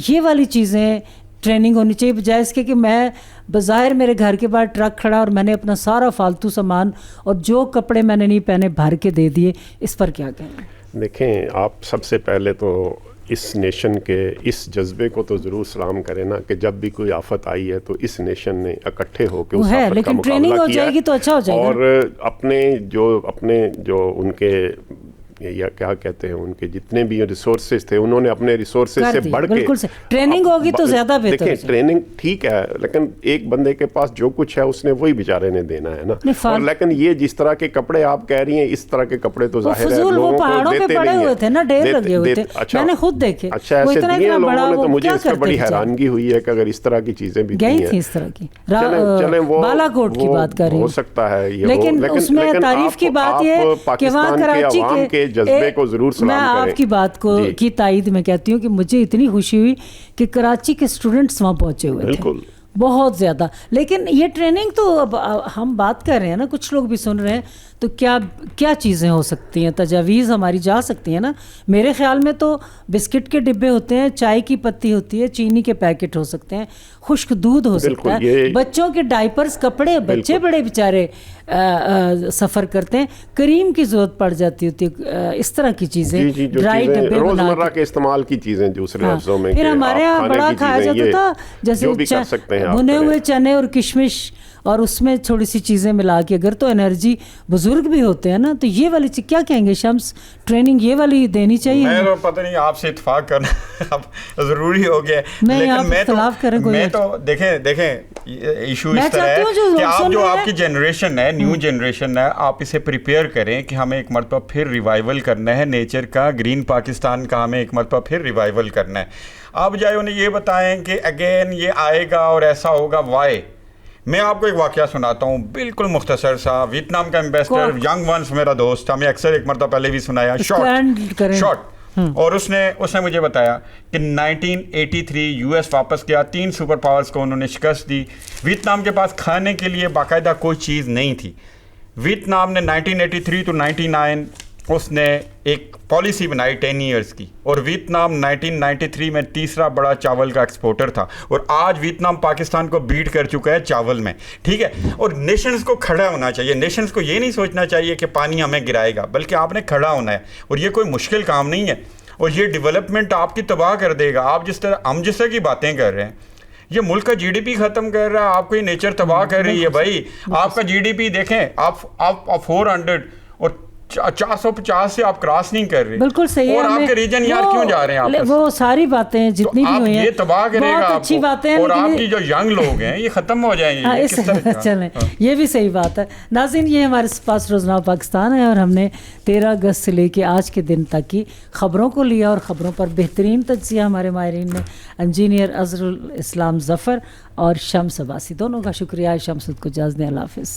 یہ والی چیزیں ٹریننگ ہونی چاہیے, بجائے اس کے کہ میں بظاہر میرے گھر کے باہر ٹرک کھڑا اور میں نے اپنا سارا فالتو سامان اور جو کپڑے میں نے نہیں پہنے بھر کے دے دیے. اس پر کیا کہیں؟ دیکھیں, آپ سب سے پہلے تو اس نیشن کے اس جذبے کو تو ضرور سلام کریں نا کہ جب بھی کوئی آفت آئی ہے تو اس نیشن نے اکٹھے ہو کے اس آفت کا مقابلہ کیا, گی تو اچھا ہو جائے گا. اور اپنے جو ان کے یا کیا کہتے ہیں ان کے جتنے بھی ریسورسز تھے انہوں نے اپنے ریسورسز سے بڑھ کے بالکل سے ٹریننگ ہوگی تو زیادہ بہتر دیکھیں ٹریننگ ٹھیک ہے لیکن ایک بندے کے پاس جو کچھ ہے اس نے وہی بیچارے نے دینا ہے نا. اور لیکن یہ جس طرح کے کپڑے آپ کہہ رہی ہیں اس طرح کے کپڑے تو ظاہر ہے لوگوں کو پہاڑوں پہ پڑے ہوئے تھے نا, ڈھیر لگے ہوئے تھے, میں نے خود دیکھے. اچھا ایسے دیے لوگوں نے تو مجھے اس پہ بڑی حیرانگی ہوئی ہے کہ اگر اس طرح کی چیزیں بھی گئی تھی اس طرح کی. بالا کوٹ کی بات کر رہی ہو سکتا ہے یہ, لیکن اس میں تعریف کی بات یہ ہے کہ وہاں کراچی کے جذبے کو ضرور سلام کریں. میں آپ کی بات کو کی تائید میں کہتی ہوں کہ مجھے اتنی خوشی ہوئی کہ کراچی کے اسٹوڈنٹس وہاں پہنچے ہوئے تھے بہت زیادہ. لیکن یہ ٹریننگ تو اب ہم بات کر رہے ہیں نا, کچھ لوگ بھی سن رہے ہیں, تو کیا چیزیں ہو سکتی ہیں, تجاویز ہماری جا سکتی ہیں نا. میرے خیال میں تو بسکٹ کے ڈبے ہوتے ہیں, چائے کی پتی ہوتی ہے, چینی کے پیکٹ ہو سکتے ہیں, خشک دودھ ہو سکتا ہے, بچوں کے ڈائپرز, کپڑے, بچے بڑے بیچارے سفر کرتے ہیں, کریم کی ضرورت پڑ جاتی ہوتی ہے, اس طرح کی چیزیں, ڈرائی ڈبے روزمرہ کے استعمال کی چیزیں دوسرے لفظوں میں. پھر ہمارے یہاں بڑا کھایا جاتا تھا جیسے بھنے ہوئے چنے اور کشمش, اور اس میں تھوڑی سی چیزیں ملا کے, اگر تو انرجی بزرگ بھی ہوتے ہیں نا, تو یہ والی چیز کیا کہیں گے شمس, ٹریننگ یہ والی دینی چاہیے. میں تو پتہ نہیں آپ سے اتفاق کرنا اب ضروری ہو گیا, لیکن میں تو دیکھیں ایشو اس طرح ہے کہ آپ جو آپ کی جنریشن ہے, نیو جنریشن ہے, آپ اسے پریپیئر کریں کہ ہمیں ایک مرتبہ پھر ریوائیول کرنا ہے نیچر کا, گرین پاکستان کا ہمیں ایک مرتبہ پھر ریوائیول کرنا ہے. آپ جائے انہیں یہ بتائیں کہ اگین یہ آئے گا اور ایسا ہوگا, وائی. میں آپ کو ایک واقعہ سناتا ہوں بالکل مختصر سا. ویتنام کا ایمبیسڈر ینگ ونس میرا دوست تھا, میں اکثر ایک مرتبہ پہلے بھی سنایا, شارٹ, اور اس نے مجھے بتایا کہ 1983 یو ایس واپس گیا, 3 سپر پاورز کو انہوں نے شکست دی. ویتنام کے پاس کھانے کے لیے باقاعدہ کوئی چیز نہیں تھی. ویتنام نے 1983 to 99 اس نے ایک پالیسی بنائی 10 ایئرس کی, اور ویتنام 1993 میں تیسرا بڑا چاول کا ایکسپورٹر تھا, اور آج ویتنام پاکستان کو بیٹ کر چکا ہے چاول میں. ٹھیک ہے, اور نیشنز کو کھڑا ہونا چاہیے, نیشنز کو یہ نہیں سوچنا چاہیے کہ پانی ہمیں گرائے گا, بلکہ آپ نے کھڑا ہونا ہے, اور یہ کوئی مشکل کام نہیں ہے, اور یہ ڈیولپمنٹ آپ کی تباہ کر دے گا. آپ ہم جس طرح کی باتیں کر رہے ہیں, یہ ملک کا جی ڈی پی ختم کر رہا ہے, آپ کو یہ نیچر تباہ کر رہی ہے. بھائی آپ کا جی ڈی پی دیکھیں, آپ 400 اور 450 سے آپ کراس نہیں کر رہے. بالکل صحیح ہے. اور آپ کے ریجن یار کیوں جا رہے ہیں آپ؟ وہ ساری باتیں جتنی بھی ہوئی ہیں یہ تباہ کرے گا آپ اچھی باتیں ہیں, اور آپ کی جو ینگ لوگ ہیں یہ ختم ہو جائیں گے. چلیں, یہ بھی صحیح بات ہے. ناظرین, یہ ہمارے پاس روزنامہ پاکستان ہے, اور ہم نے 13 اگست سے لے کے آج کے دن تک کی خبروں کو لیا, اور خبروں پر بہترین تجزیہ ہمارے ماہرین نے, انجینئر اظہر الاسلام ظفر اور شمس عباسی, دونوں کا شکریہ. شمس کو اجازت دیں, اللہ حافظ.